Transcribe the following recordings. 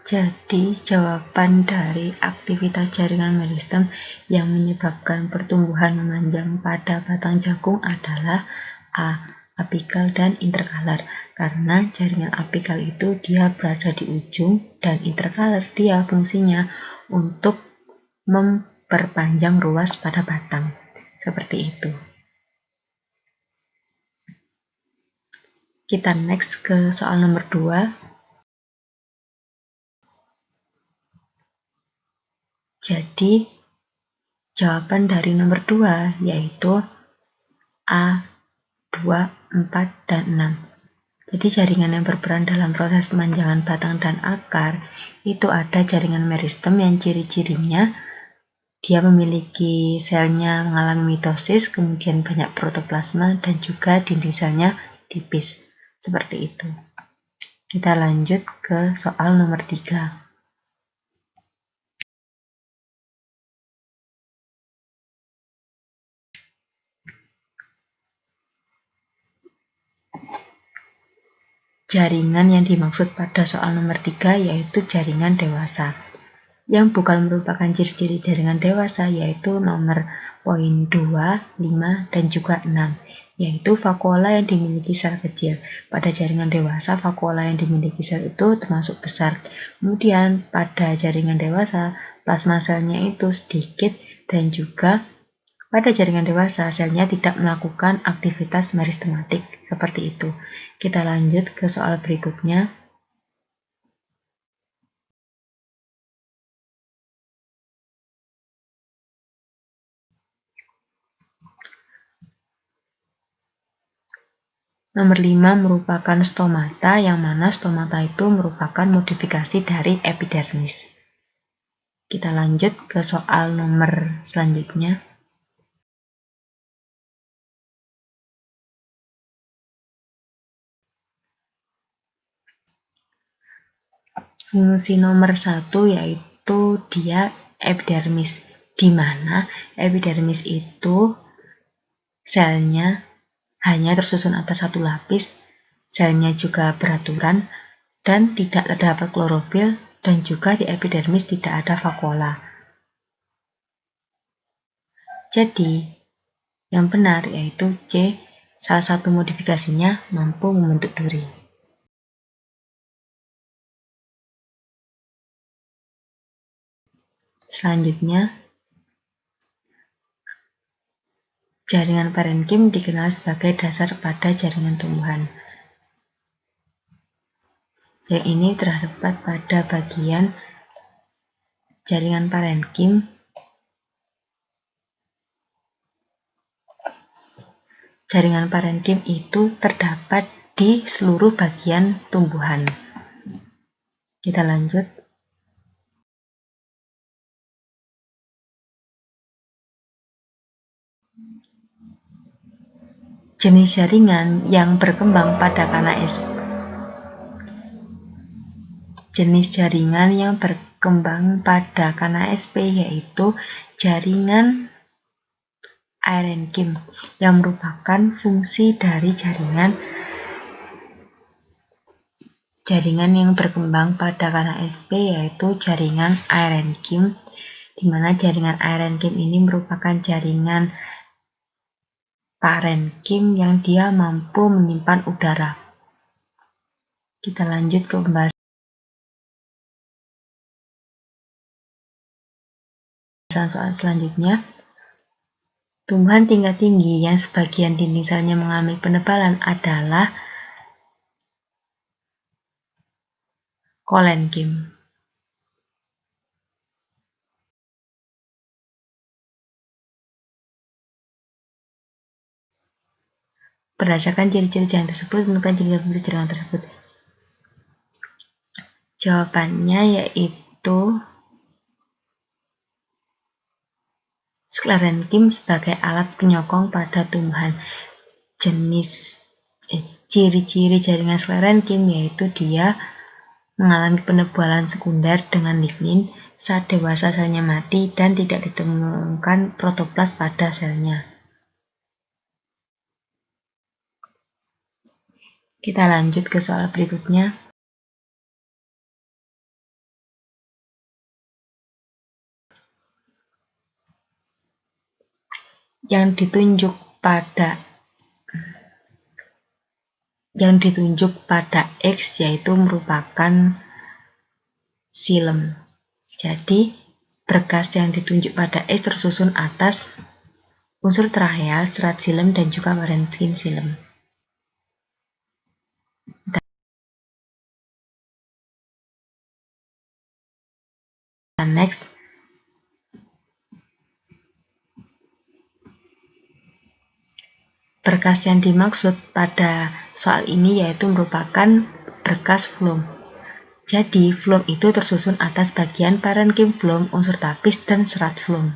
Jadi, jawaban dari aktivitas jaringan meristem yang menyebabkan pertumbuhan memanjang pada batang jagung adalah A. Apikal dan interkalar. Karena jaringan apikal itu dia berada di ujung dan interkalar dia fungsinya untuk memperpanjang ruas pada batang. Seperti itu. Kita next ke soal nomor 2. Jadi, jawaban dari nomor 2 yaitu A, 2, 4, dan 6. Jadi jaringan yang berperan dalam proses pemanjangan batang dan akar itu ada jaringan meristem yang ciri-cirinya dia memiliki selnya mengalami mitosis, kemudian banyak protoplasma dan juga dinding selnya tipis. Seperti itu. Kita lanjut ke soal nomor 3. Jaringan yang dimaksud pada soal nomor 3 yaitu jaringan dewasa. Yang bukan merupakan ciri-ciri jaringan dewasa yaitu nomor poin 2, 5, dan juga 6, yaitu vakuola yang dimiliki sel kecil. Pada jaringan dewasa, vakuola yang dimiliki sel itu termasuk besar. Kemudian pada jaringan dewasa, plasma selnya itu sedikit dan juga pada jaringan dewasa, selnya tidak melakukan aktivitas meristematik. Seperti itu. Kita lanjut ke soal berikutnya. Nomor 5 merupakan stomata, yang mana stomata itu merupakan modifikasi dari epidermis. Kita lanjut ke soal nomor selanjutnya. Fungsi nomor 1 yaitu dia epidermis, di mana epidermis itu selnya hanya tersusun atas satu lapis, selnya juga beraturan, dan tidak terdapat klorofil, dan juga di epidermis tidak ada vakuola. Jadi, yang benar yaitu C, salah satu modifikasinya mampu membentuk duri. Selanjutnya, jaringan parenkim dikenal sebagai dasar pada jaringan tumbuhan. Yang ini terdapat pada bagian jaringan parenkim. Jaringan parenkim itu terdapat di seluruh bagian tumbuhan. Kita lanjut. Jenis jaringan yang berkembang pada KNS. Jenis jaringan yang berkembang pada KNSP yaitu jaringan parenkim, yang merupakan fungsi dari jaringan yang berkembang pada KNSP yaitu jaringan parenkim, di mana jaringan parenkim ini merupakan jaringan parenkim yang dia mampu menyimpan udara. Kita lanjut ke pembahasan soal selanjutnya. Tumbuhan tingkat tinggi yang sebagian dinding selnya mengalami penebalan adalah kolenkim. Berdasarkan ciri-ciri jaringan tersebut, tentukan ciri-ciri fungsi jaringan tersebut. Jawabannya yaitu sklerenkim sebagai alat penyokong pada tumbuhan. Ciri-ciri jaringan sklerenkim yaitu dia mengalami penebalan sekunder dengan lignin, saat dewasa selnya mati dan tidak ditemukan protoplas pada selnya. Kita lanjut ke soal berikutnya. yang ditunjuk pada X yaitu merupakan xilem. Jadi berkas yang ditunjuk pada X tersusun atas unsur trachea, serat xilem, dan juga parenkim xilem. Dan next, berkas yang dimaksud pada soal ini yaitu merupakan berkas floem. Jadi, floem itu tersusun atas bagian parenkim floem, unsur tapis, dan serat floem.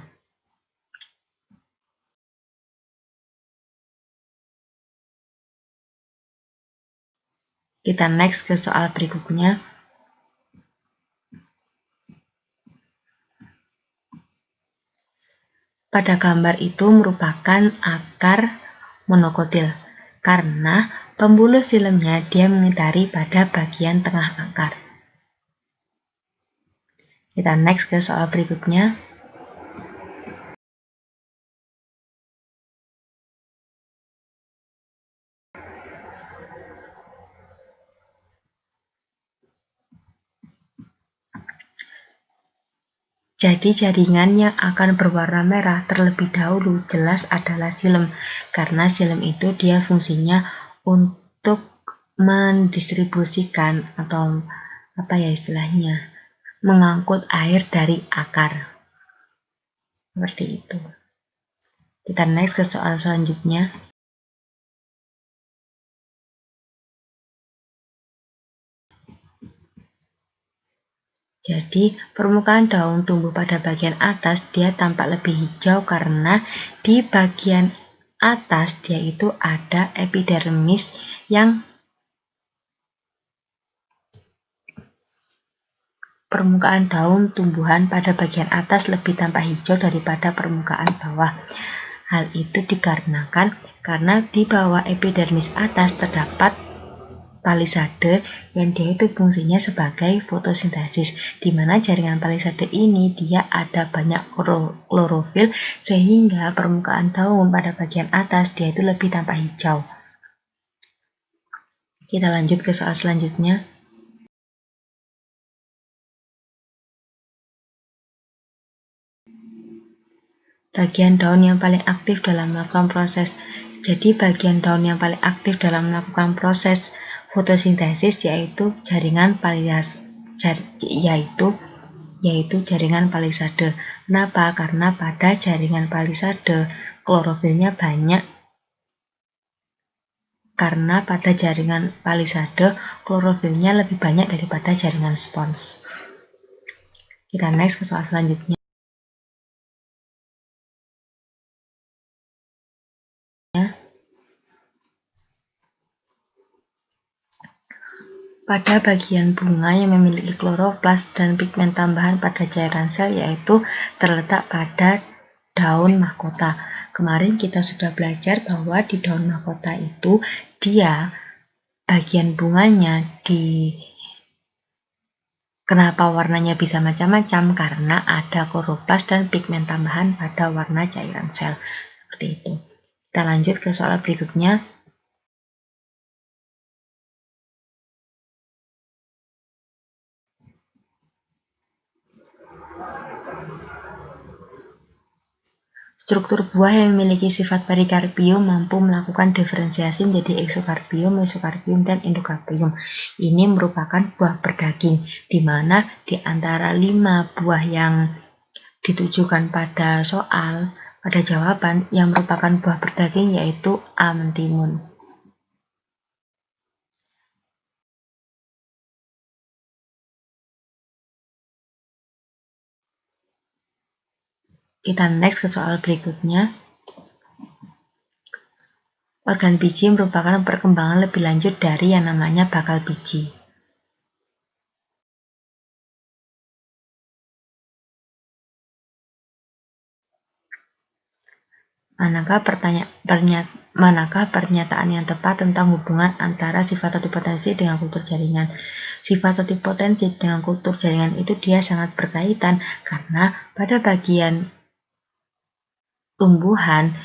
Kita next ke soal berikutnya. Pada gambar itu merupakan akar monokotil, karena pembuluh xilemnya dia mengitari pada bagian tengah akar. Kita next ke soal berikutnya. Jadi jaringan yang akan berwarna merah terlebih dahulu jelas adalah xilem, karena xilem itu dia fungsinya untuk mendistribusikan atau istilahnya mengangkut air dari akar. Seperti itu. Kita next ke soal selanjutnya. Jadi, permukaan daun tumbuh pada bagian atas dia tampak lebih hijau karena di bagian atas dia itu ada epidermis yang permukaan daun tumbuhan pada bagian atas lebih tampak hijau daripada permukaan bawah. Hal itu dikarenakan karena di bawah epidermis atas terdapat palisade yang dia itu fungsinya sebagai fotosintesis, di mana jaringan palisade ini dia ada banyak klorofil sehingga permukaan daun pada bagian atas dia itu lebih tampak hijau. Kita lanjut ke soal selanjutnya. Bagian daun yang paling aktif dalam melakukan proses. Jadi bagian daun yang paling aktif dalam melakukan proses fotosintesis yaitu jaringan jaringan palisade. Kenapa? Karena pada jaringan palisade klorofilnya banyak. Karena pada jaringan palisade klorofilnya lebih banyak daripada jaringan spons. Kita next ke soal selanjutnya. Pada bagian bunga yang memiliki kloroplas dan pigmen tambahan pada cairan sel yaitu terletak pada daun mahkota. Kemarin kita sudah belajar bahwa di daun mahkota itu dia bagian bunganya kenapa warnanya bisa macam-macam karena ada kloroplas dan pigmen tambahan pada warna cairan sel. Seperti itu. Kita lanjut ke soal berikutnya. Struktur buah yang memiliki sifat perikarpium mampu melakukan diferensiasi menjadi eksokarpium, mesokarpium, dan endokarpium. Ini merupakan buah berdaging, di mana di antara 5 buah yang ditujukan pada soal, pada jawaban yang merupakan buah berdaging yaitu A. mentimun. Kita next ke soal berikutnya. Organ biji merupakan perkembangan lebih lanjut dari yang namanya bakal biji. Manakah pernyataan yang tepat tentang hubungan antara sifat totipotensi dengan kultur jaringan? Sifat totipotensi dengan kultur jaringan itu dia sangat berkaitan karena pada bagian tumbuhan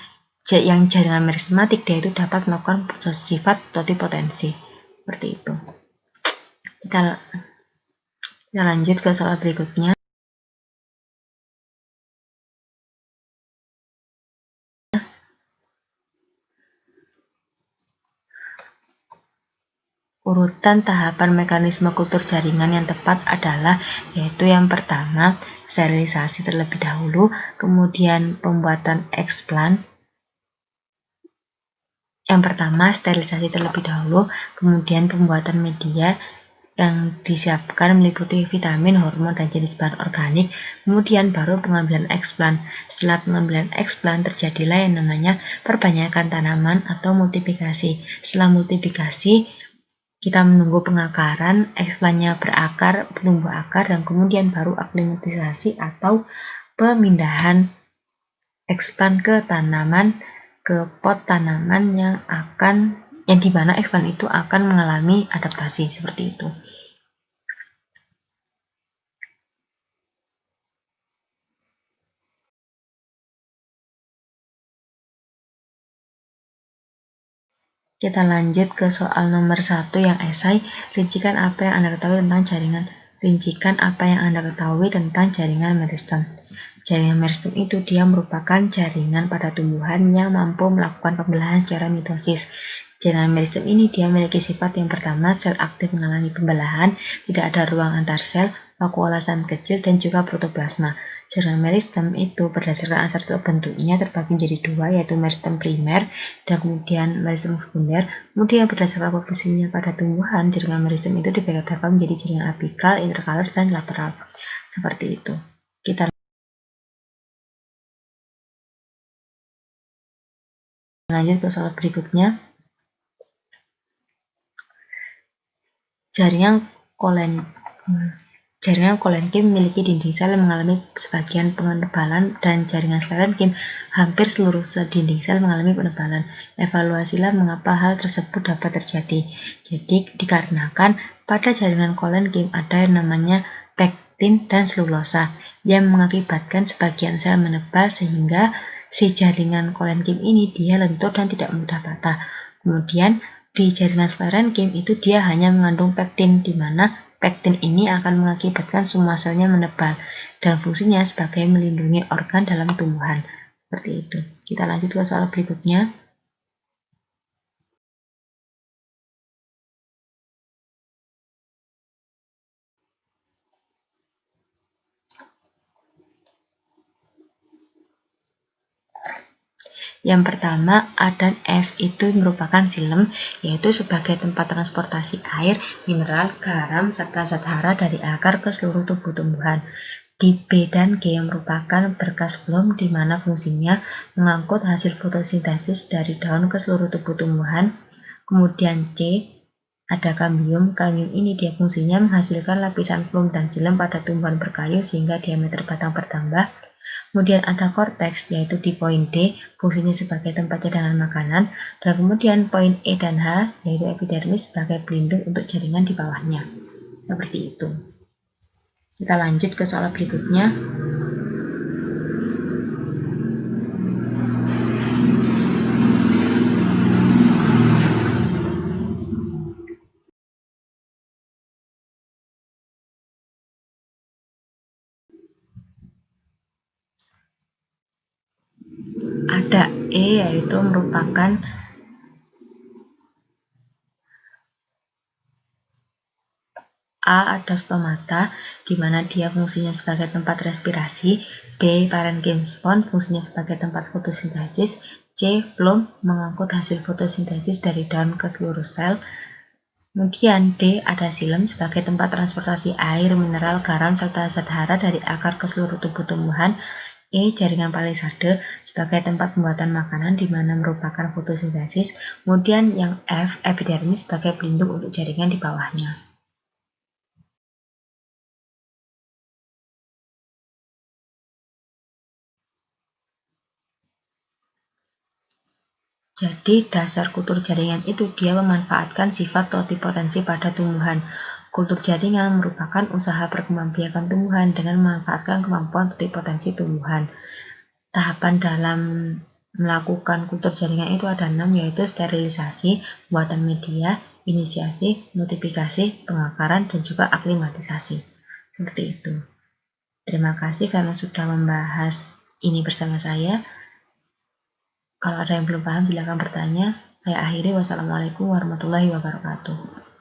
yang jaringan meristematik, dia itu dapat melakukan sifat totipotensi. Seperti itu. Kita lanjut ke soal berikutnya. Urutan tahapan mekanisme kultur jaringan yang tepat adalah, yaitu yang pertama, sterilisasi terlebih dahulu, kemudian pembuatan eksplan. Yang pertama, sterilisasi terlebih dahulu, kemudian pembuatan media yang disiapkan meliputi vitamin, hormon, dan jenis bahan organik, kemudian baru pengambilan eksplan. Setelah pengambilan eksplan, terjadilah yang namanya perbanyakan tanaman atau multiplikasi. Setelah multiplikasi, kita menunggu pengakaran, eksplannya berakar, tumbuh akar, dan kemudian baru aklimatisasi atau pemindahan eksplan ke tanaman, ke pot tanaman yang dimana eksplan itu akan mengalami adaptasi seperti itu. Kita lanjut ke soal nomor 1 yang esai. Rincikan apa yang Anda ketahui tentang jaringan. Rincikan apa yang Anda ketahui tentang jaringan meristem. Jaringan meristem itu dia merupakan jaringan pada tumbuhan yang mampu melakukan pembelahan secara mitosis. Jaringan meristem ini dia memiliki sifat yang pertama, sel aktif mengalami pembelahan, tidak ada ruang antar sel, vakuolasan kecil, dan juga protoplasma. Jaringan meristem itu berdasarkan asal bentuknya terbagi menjadi dua, yaitu meristem primer dan kemudian meristem sekunder. Kemudian berdasarkan posisinya pada tumbuhan, jaringan meristem itu dibedakan menjadi jaringan apikal, interkalar, dan lateral. Seperti itu. Kita lanjut ke soal berikutnya. Jaringan kolenkim memiliki dinding sel yang mengalami sebagian penebalan, dan jaringan sklerenkim hampir seluruh dinding sel mengalami penebalan. Evaluasilah mengapa hal tersebut dapat terjadi. Jadi dikarenakan pada jaringan kolenkim ada yang namanya pektin dan selulosa yang mengakibatkan sebagian sel menebal, sehingga si jaringan kolenkim ini dia lentur dan tidak mudah patah. Kemudian di jaringan sklerenkim itu dia hanya mengandung pektin, di mana pektin ini akan mengakibatkan semua selnya menebal dan fungsinya sebagai melindungi organ dalam tumbuhan. Seperti itu. Kita lanjut ke soal berikutnya. Yang pertama, A dan F itu merupakan xilem, yaitu sebagai tempat transportasi air, mineral, garam, serta zat hara dari akar ke seluruh tubuh tumbuhan. Di B dan G yang merupakan berkas floem, di mana fungsinya mengangkut hasil fotosintesis dari daun ke seluruh tubuh tumbuhan. Kemudian C, ada kambium. Kambium ini dia fungsinya menghasilkan lapisan floem dan xilem pada tumbuhan berkayu sehingga diameter batang bertambah. Kemudian ada korteks, yaitu di poin D, fungsinya sebagai tempat cadangan makanan, dan kemudian poin E dan H, yaitu epidermis sebagai pelindung untuk jaringan di bawahnya. Seperti itu. Kita lanjut ke soal berikutnya. Ada E, yaitu merupakan A, ada stomata, di mana dia fungsinya sebagai tempat respirasi. B, parenchyma spons, fungsinya sebagai tempat fotosintesis. C, floem, mengangkut hasil fotosintesis dari daun ke seluruh sel. Kemudian D, ada xilem sebagai tempat transportasi air, mineral, garam, serta zat hara dari akar ke seluruh tubuh tumbuhan. E, jaringan palisade sebagai tempat pembuatan makanan, di mana merupakan fotosintesis. Kemudian yang F, epidermis sebagai pelindung untuk jaringan di bawahnya. Jadi dasar kultur jaringan itu dia memanfaatkan sifat totipotensi pada tumbuhan. Kultur jaringan merupakan usaha perkembangbiakan tumbuhan dengan memanfaatkan kemampuan totipotensi tumbuhan. Tahapan dalam melakukan kultur jaringan itu ada 6, yaitu sterilisasi, pembuatan media, inisiasi, notifikasi, pengakaran, dan juga aklimatisasi. Seperti itu. Terima kasih karena sudah membahas ini bersama saya. Kalau ada yang belum paham, silakan bertanya. Saya akhiri. Wassalamualaikum warahmatullahi wabarakatuh.